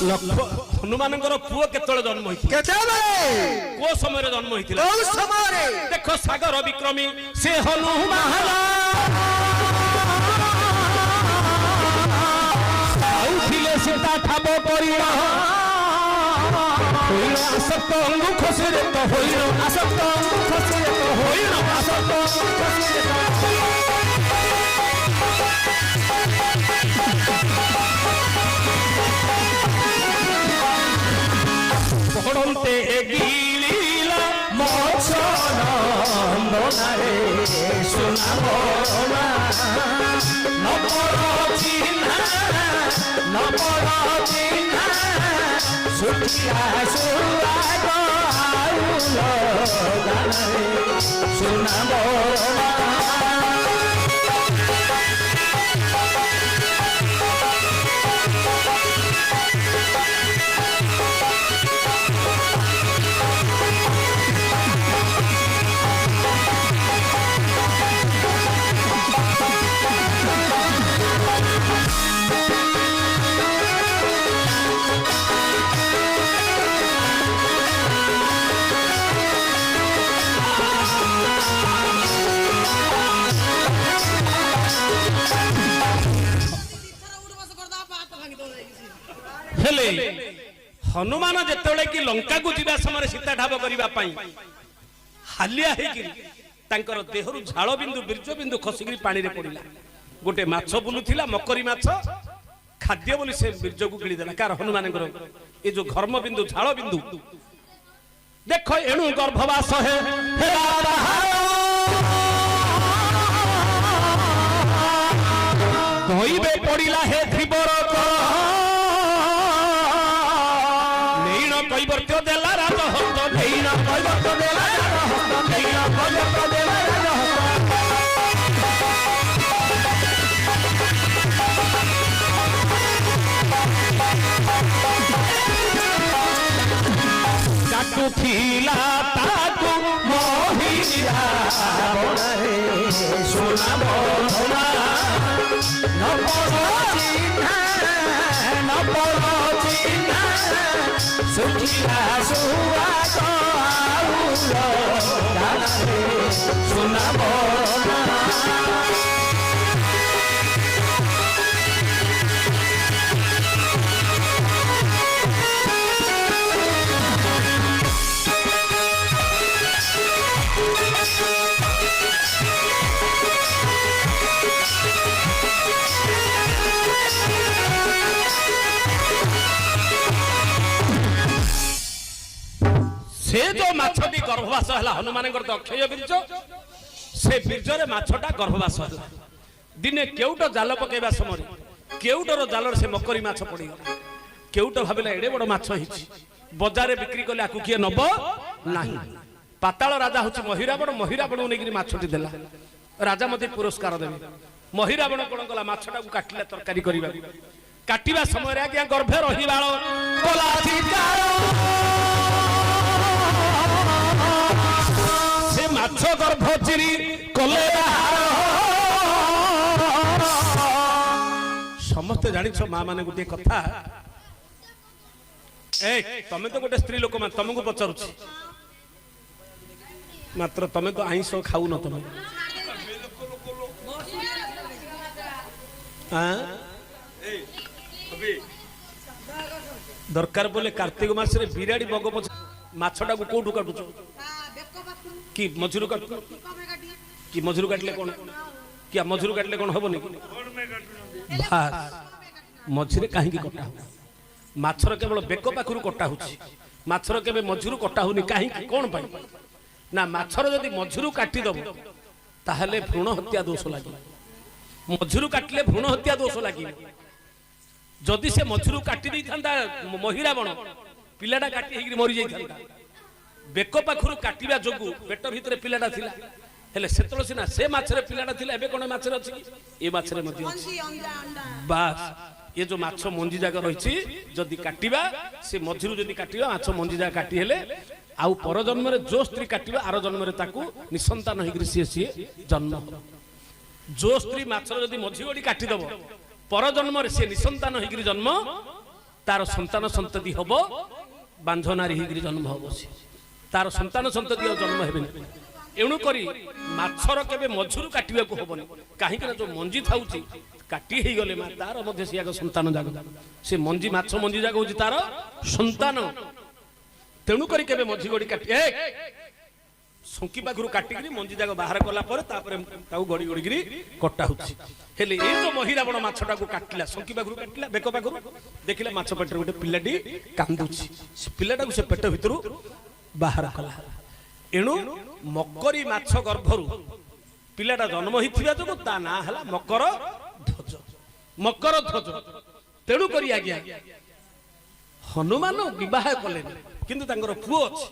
हनुमान पुओ केतळे जन्म को समय जन्म होता देख सागर विक्रमी से हनुमान ठाब कर आसक्त अंगु खुशी तो होइनो आसक्त अंगु खुशी तो होइनो आसक्त अंगु खुशी पढ़ते गिलीला मोचन बनाए सुना बोला नबर चिन्हा सुखिया सुहाग आउल गाने सुना बोला हनुमान जेतेबेले कि लंका को जीवा समय सीता ठाब करने हालिया होकर देहरु झाल बिंदु बीर्ज बिंदु खसिक पानी पड़ा गोटे माछ बुलूला मकरी माछ खाद्य बोली से बीर्ज को गिड़देला कार हनुमान ये जो घर्म बिंदु झाल बिंदु देख एणु गर्भवास है पड़ा है धीवर कैवर्त्य देला राजहस्त नैन कैवर्त्य देला राजहस्त नैन कैवर्त्य देला राजहस्त काटू थीला ताकू मोहिया बोले सुना बोला न पड़ो चिन्हा सुखिया सुहाग आउल गाने सुना बोला से जो माछटी गर्भवास है हनुमान तो अक्षय बीर्ज से बीर्जरे माछटा गर्भवास है दिने केउट जाल पकेबा समय केउटर जाल से मकरी माछ पड़गला केउट भाविला एडे बड़ माछ होइछि बजार बिक्री कले आकु किए नब नाही पाताल राजा होछि महिरावण महिरावण नेगिरी माछटी देला राजा मते पुरस्कार देबे महिरावण कोन कला माछटा को काटिला तरकारी करिबा काटिबा समय रे आज्ञा गर्भे रहिबाळ कोलाथि से माछ गर्भ चिरी कले समस्ते जानिछ मां माने गोटे कथा ए तमे तो गोटे स्त्री लोक मान तुमको पचारुछि मात्र तमे तो आइंस खाऊ न तमे दरकार बोले कार्तिक मास रे बिराड़ी बग पछ माछटा को कोठु काटुछ कि मझुरु काट कि मझुरु काटले कोन क्या मझुरु काटले कोन होबो नि भास मझिरे काहे की कटा हो माछर केवल बेक पाखरु कटा होछि माछर केबे मझुरु कटा होनी काहे की कोन पाई ना माछर जदी मझुरु काटी दबो ताहले भ्रूण हत्या दोष लागी मझुरु काटले भ्रूण हत्या दोष लागी जदि से मझुरु काटी दै थांदा महिरावण पिलाटा काटी हेगिरी मरि जाई थांदा बेक पाखरु काटिबा जोगु पेट भितरे पिलाटा थिला हेले सेतलो सिना से माछरे पिलाटा थिला एबे कोन माछरे अछि ए माछरे मध्ये अछि बस ये जो माछ मंजी जागा रही जदि काटिबा से मझुरु जदि काटिबा माछ मंजी जागा काटी हेले आउ पर जन्म रे जो स्त्री काटिबा आर जन्म रे ताकू निसंतान होइग्री सी जन्म जो स्त्री माछर जदि मझी गोड़ी काटी दबो पर जन्म रे से निसंतान होइग्री जन्म तार संतान संतति हम बांझ नारी होकर जन्म हम से तार संतान संतति जन्म हेबे एणुक माछर केबे मझुरु काटिबा को हबनी कहीं जो मंजी थाउची काटी ही गले मा तार मध्ये से आगे संतान जाग से मंजी माछ मंजी जाग होची तार संतान तेणु करी केबे मझी गड़ी काटी संकी पाखरु काटिकरी मंजी जाग बाहर कला पर तापर ताऊ गड़ी गड़ी कटा होची हेले ए जो महिला बण माछटा को काटला संकी पाखरु काटला बेक पाखरु देखिला माछ पेटर गोटे पिलाडी कांदुची से पिलाटा को से पेट भितरु बाहर कला एणु मकरी माछ गर्भरु पिलाटा जन्म होइथिबा जो ता ना हला मकर ध्वज तेणु करी आज्ञा हनुमान विवाह कले किंतु तांगर पुओ अछि